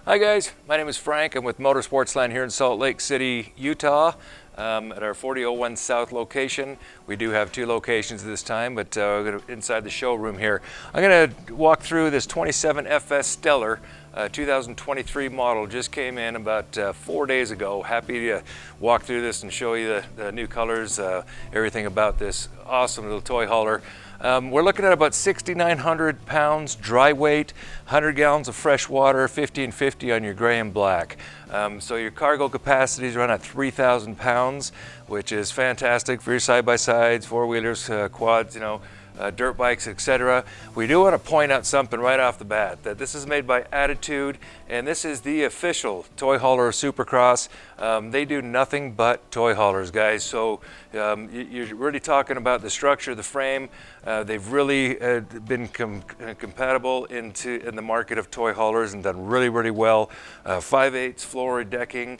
Hi guys, my name is Frank. I'm with Sportsland here in Salt Lake City, Utah at our 4001 South location. We do have two locations this time, but we're inside the showroom here. I'm going to walk through this 27 FS Stellar 2023 model. Just came in about 4 days ago. Happy to walk through this and show you the new colors, everything about this awesome little toy hauler. We're looking at about 6,900 pounds dry weight, 100 gallons of fresh water, 1550 on your gray and black. So your cargo capacities run at 3,000 pounds, which is fantastic for your side-by-sides, four-wheelers, quads, dirt bikes, etc. We do want to point out something right off the bat, that this is made by Attitude, and this is the official toy hauler of Supercross. They do nothing but toy haulers, guys. So you're really talking about the structure of the frame. They've really been compatible in the market of toy haulers and done really, really well. 5/8 floor decking.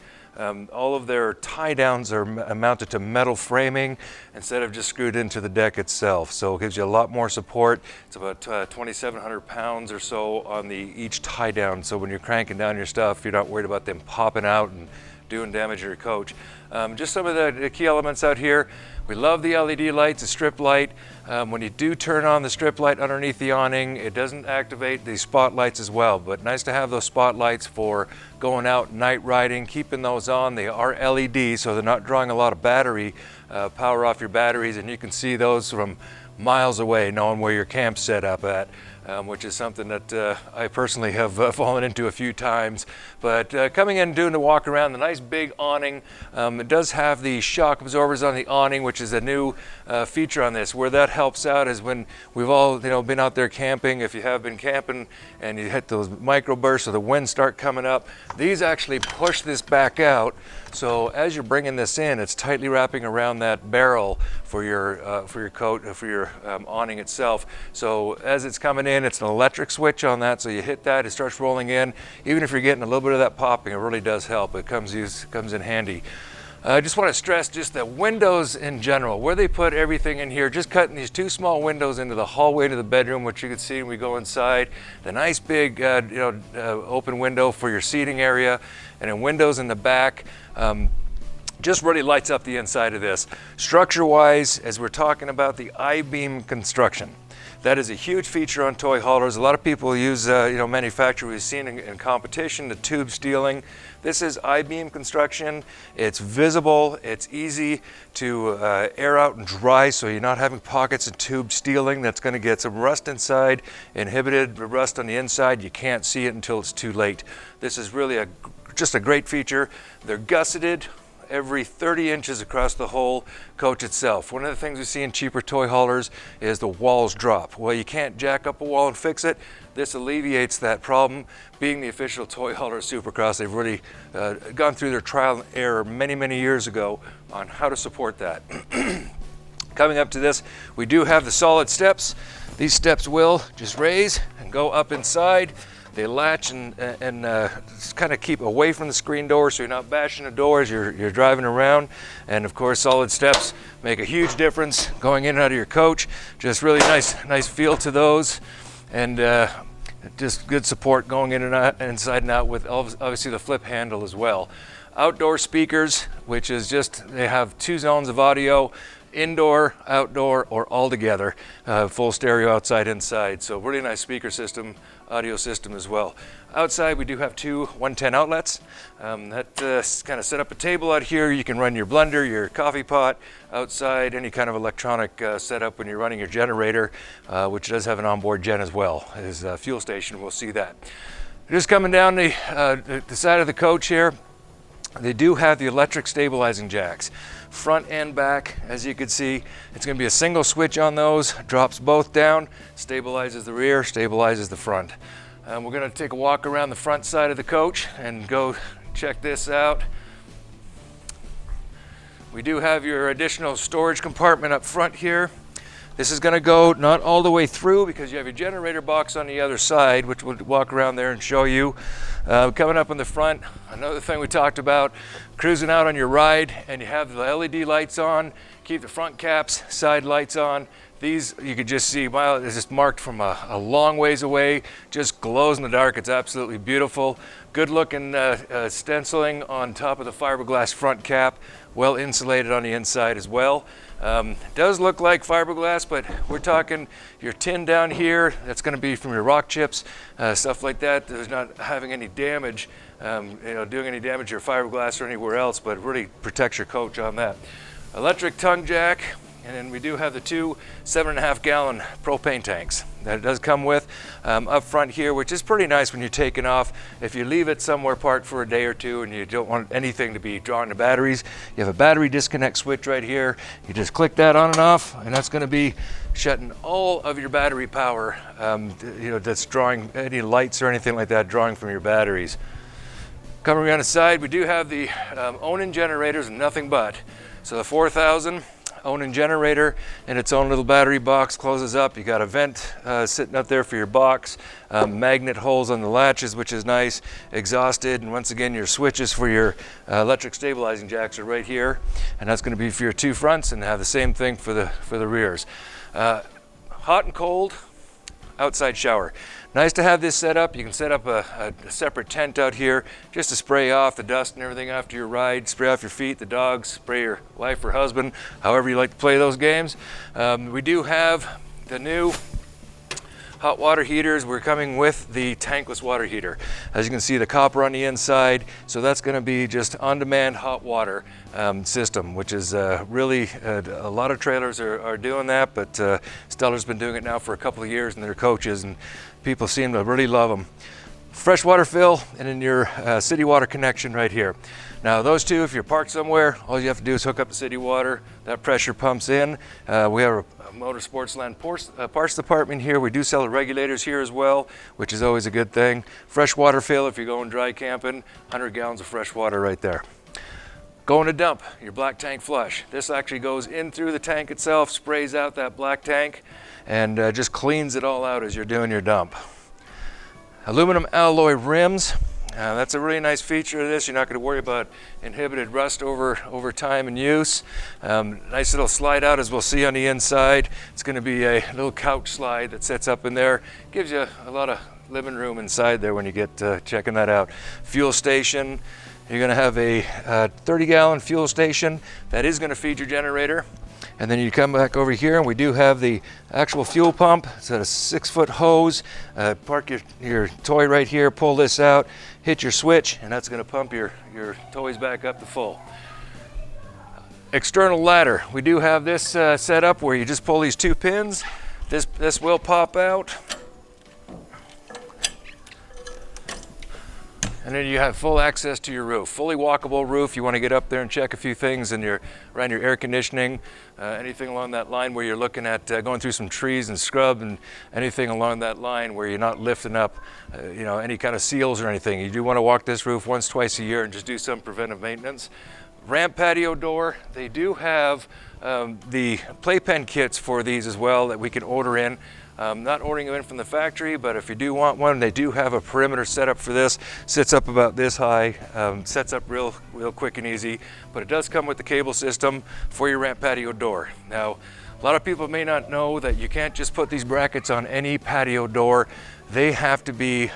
All of their tie downs are mounted to metal framing instead of just screwed into the deck itself. So it gives you a lot more support. It's about 2,700 pounds or so on each tie down. So when you're cranking down your stuff, you're not worried about them popping out and doing damage to your coach. Just some of the key elements out here. We love the LED lights, the strip light. When you do turn on the strip light underneath the awning, it doesn't activate the spotlights as well, but nice to have those spotlights for going out night riding, keeping those on. They are LED, so they're not drawing a lot of battery power off your batteries, and you can see those from miles away, knowing where your camp's set up at. Which is something that I personally have fallen into a few times. But coming in and doing the walk around, the nice big awning. It does have the shock absorbers on the awning, which is a new feature on this. Where that helps out is when we've all been out there camping. If you have been camping and you hit those microbursts or the winds start coming up, these actually push this back out. So as you're bringing this in, it's tightly wrapping around that barrel for your coat, for your awning itself. So as it's coming in, it's an electric switch on that, so you hit that, it starts rolling in. Even if you're getting a little bit of that popping, it really does help. It comes in handy. I just want to stress just the windows in general, where they put everything in here, just cutting these two small windows into the hallway to the bedroom, which you can see when we go inside. The nice big open window for your seating area, and then windows in the back. Just really lights up the inside of this. Structure-wise, as we're talking about the I-beam construction, that is a huge feature on toy haulers. A lot of people use, manufacturers we've seen in competition, the tube steeling. This is I-beam construction. It's visible, it's easy to air out and dry, so you're not having pockets of tube steeling that's going to get some rust inside, inhibited rust on the inside. You can't see it until it's too late. This is really just a great feature. They're gusseted every 30 inches across the whole coach itself. One of the things we see in cheaper toy haulers is the walls drop. Well, you can't jack up a wall and fix it. This alleviates that problem. Being the official toy hauler of Supercross, they've really gone through their trial and error many, many years ago on how to support that. Coming up to this, we do have the solid steps. These steps will just raise and go up inside. They latch and kind of keep away from the screen door, so you're not bashing the doors, you're driving around. And of course, solid steps make a huge difference going in and out of your coach. Just really nice feel to those, and just good support going in and out, inside and out, with obviously the flip handle as well. Outdoor speakers, which is they have 2 zones of audio, indoor, outdoor, or all together, full stereo outside, inside. So really nice speaker system, audio system as well. Outside we do have 2 110 outlets. That kind of set up a table out here. You can run your blender, your coffee pot. Outside, any kind of electronic setup when you're running your generator, which does have an onboard gen as well. As a fuel station, we'll see that. Just coming down the side of the coach here, they do have the electric stabilizing jacks, front and back. As you can see, it's going to be a single switch on those, drops both down, stabilizes the rear, stabilizes the front. We're going to take a walk around the front side of the coach and go check this out. We do have your additional storage compartment up front here. This is going to go not all the way through because you have your generator box on the other side, which we'll walk around there and show you. Coming up in the front, another thing we talked about, cruising out on your ride and you have the LED lights on, keep the front caps, side lights on. These, you could just see, wow, it's just marked from a long ways away, just glows in the dark. It's absolutely beautiful. Good looking stenciling on top of the fiberglass front cap, well insulated on the inside as well. It does look like fiberglass, but we're talking your tin down here, that's going to be from your rock chips, stuff like that. There's not having any damage, doing any damage to your fiberglass or anywhere else, but it really protects your coach on that. Electric tongue jack. And then we do have the two 7.5 gallon propane tanks that it does come with up front here, which is pretty nice when you're taking off. If you leave it somewhere parked for a day or two and you don't want anything to be drawing the batteries, you have a battery disconnect switch right here. You just click that on and off, and that's going to be shutting all of your battery power, that's drawing any lights or anything like that, drawing from your batteries. Coming around the side, we do have the Onan generators, nothing but. So the 4,000 Onan generator in its own little battery box, closes up. You got a vent sitting up there for your box, magnet holes on the latches, which is nice, exhausted, and once again your switches for your electric stabilizing jacks are right here, and that's going to be for your two fronts, and have the same thing for the rears. Hot and cold outside shower. Nice to have this set up. You can set up a separate tent out here just to spray off the dust and everything after your ride, spray off your feet, the dogs, spray your wife or husband, however you like to play those games. We do have the new hot water heaters. We're coming with the tankless water heater. As you can see, the copper on the inside, so that's going to be just on-demand hot water system, which is really a lot of trailers are doing that, but Stellar's been doing it now for a couple of years, and their coaches and people seem to really love them. Freshwater fill, and then your city water connection right here. Now those two, if you're parked somewhere, all you have to do is hook up the city water. That pressure pumps in. We have a Motor Sportsland parts department here. We do sell the regulators here as well, which is always a good thing. Freshwater fill if you're going dry camping, 100 gallons of fresh water right there. Going to dump, your black tank flush. This actually goes in through the tank itself, sprays out that black tank, and just cleans it all out as you're doing your dump. Aluminum alloy rims. That's a really nice feature of this. You're not going to worry about inhibited rust over time and use. Nice little slide out, as we'll see on the inside. It's going to be a little couch slide that sets up in there. Gives you a lot of living room inside there when you get checking that out. Fuel station. You're going to have a 30-gallon fuel station that is going to feed your generator. And then you come back over here, and we do have the actual fuel pump. It's at a 6-foot hose. Park your toy right here, pull this out, hit your switch, and that's going to pump your toys back up to full. External ladder. We do have this set up where you just pull these two pins. This will pop out. And then you have full access to your roof, fully walkable roof. You want to get up there and check a few things in around your air conditioning, anything along that line where you're looking at going through some trees and scrub, and anything along that line where you're not lifting up, any kind of seals or anything. You do want to walk this roof once, twice a year and just do some preventive maintenance. Ramp patio door. They do have the playpen kits for these as well that we can order in. Not ordering them in from the factory, but if you do want one, they do have a perimeter setup for this. Sits up about this high, sets up real quick and easy, but it does come with the cable system for your ramp patio door. Now, a lot of people may not know that you can't just put these brackets on any patio door. They have to be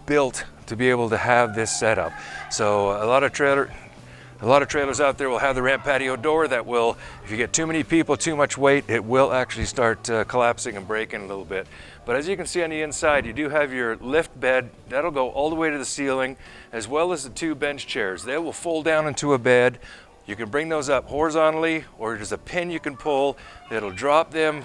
built to be able to have this setup. So a lot of trailers out there will have the ramp patio door that will, if you get too many people, too much weight, it will actually start collapsing and breaking a little bit. But as you can see on the inside, you do have your lift bed. That'll go all the way to the ceiling, as well as the two bench chairs. They will fold down into a bed. You can bring those up horizontally, or there's a pin you can pull that'll drop them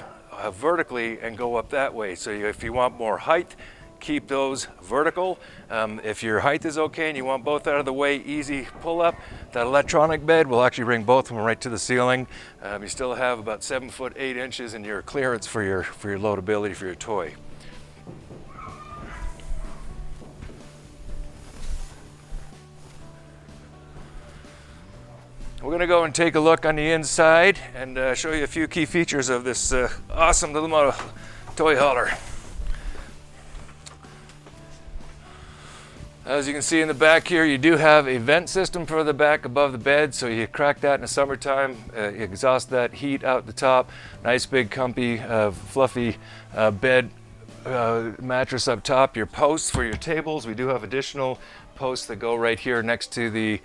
vertically and go up that way. So if you want more height, keep those vertical. If your height is okay and you want both out of the way, easy pull up, that electronic bed will actually bring both of them right to the ceiling. You still have about 7 foot 8 inches in your clearance for your loadability for your toy. We're going to go and take a look on the inside and show you a few key features of this awesome little toy hauler. As you can see in the back here, you do have a vent system for the back above the bed, so you crack that in the summertime, exhaust that heat out the top. Nice big comfy fluffy bed mattress up top. Your posts for your tables, we do have additional posts that go right here next to the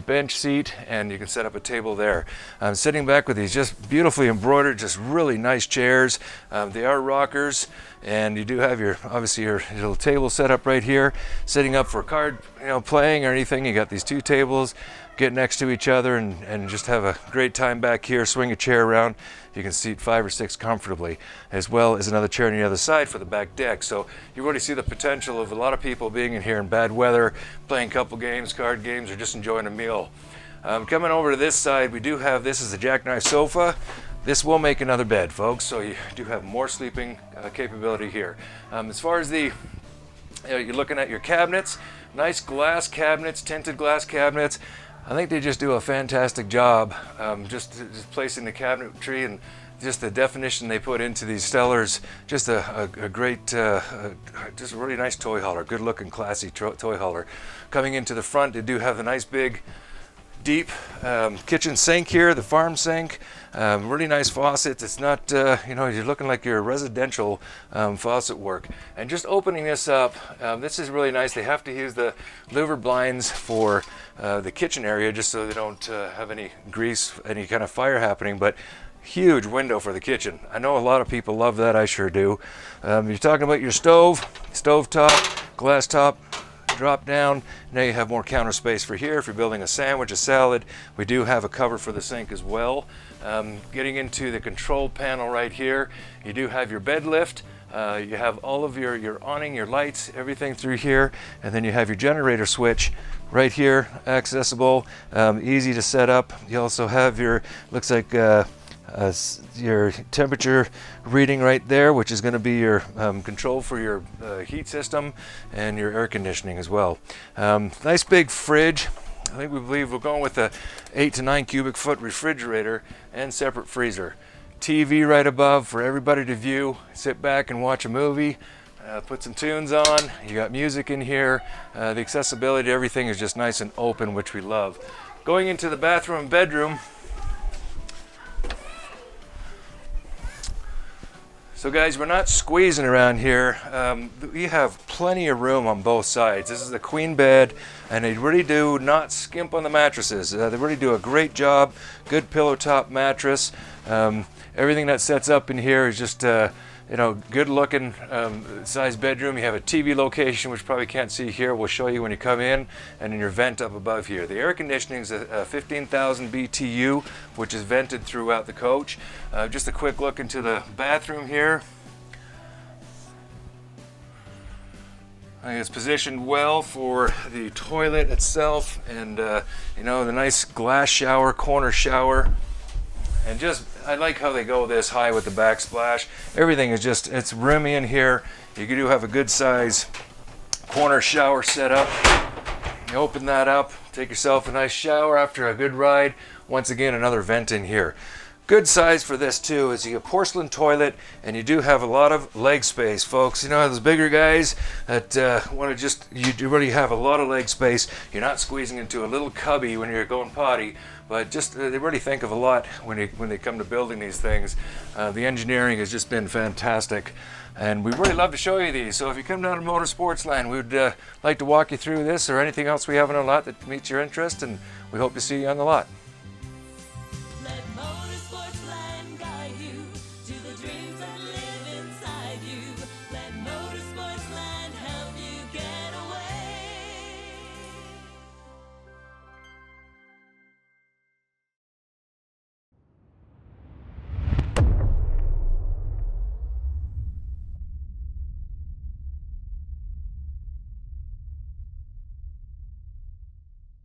bench seat, and you can set up a table there. I'm sitting back with these just beautifully embroidered, just really nice chairs. They are rockers, and you do have your obviously your little table set up right here, sitting up for card playing or anything. You got these two tables, get next to each other and just have a great time back here. Swing a chair around, you can seat 5 or 6 comfortably, as well as another chair on the other side for the back deck. So you already see the potential of a lot of people being in here in bad weather, playing a couple games, card games, or just enjoying a meal. Coming over to this side, we do have, this is a jackknife sofa. This will make another bed, folks, so you do have more sleeping capability here. As far as the, you're looking at your cabinets, nice glass cabinets, tinted glass cabinets. I think they just do a fantastic job just placing the cabinetry and just the definition they put into these stellars. Just a great, just a really nice toy hauler, good looking, classy toy hauler. Coming into the front, they do have a nice big, deep kitchen sink here, the farm sink. Really nice faucets. It's not, you're looking like your residential faucet work. And just opening this up, this is really nice. They have to use the louver blinds for the kitchen area just so they don't have any grease, any kind of fire happening, but huge window for the kitchen. I know a lot of people love that, I sure do. You're talking about your stove top, glass top, drop down. Now you have more counter space for here if you're building a sandwich, a salad. We do have a cover for the sink as well. Getting into the control panel right here, you do have your bed lift. You have all of your awning, your lights, everything through here, and then you have your generator switch right here, accessible, easy to set up. You also have your, looks like your temperature reading right there, which is going to be your control for your heat system and your air conditioning as well. Nice big fridge. I think we believe we're going with a 8 to 9 cubic foot refrigerator and separate freezer. TV right above for everybody to view, sit back and watch a movie, put some tunes on. You got music in here. The accessibility to everything is just nice and open, which we love. Going into the bathroom and bedroom. So guys, we're not squeezing around here. We have plenty of room on both sides. This is a queen bed, and they really do not skimp on the mattresses. They really do a great job. Good pillow top mattress. Everything that sets up in here is just good looking size bedroom. You have a TV location, which you probably can't see here. We'll show you when you come in, and in your vent up above here. The air conditioning is a 15,000 BTU, which is vented throughout the coach. Just a quick look into the bathroom here. I think it's positioned well for the toilet itself, and the nice glass shower, corner shower. And just, I like how they go this high with the backsplash. Everything is just, it's roomy in here. You do have a good size corner shower set up. You open that up, take yourself a nice shower after a good ride. Once again, another vent in here. Good size for this too is you have a porcelain toilet, and you do have a lot of leg space, folks. You know, those bigger guys that want to just, you do really have a lot of leg space. You're not squeezing into a little cubby when you're going potty, but just they really think of a lot when they come to building these things. The engineering has just been fantastic, and we really love to show you these. So if you come down to Sportsland, we would like to walk you through this or anything else we have on our lot that meets your interest, and we hope to see you on the lot.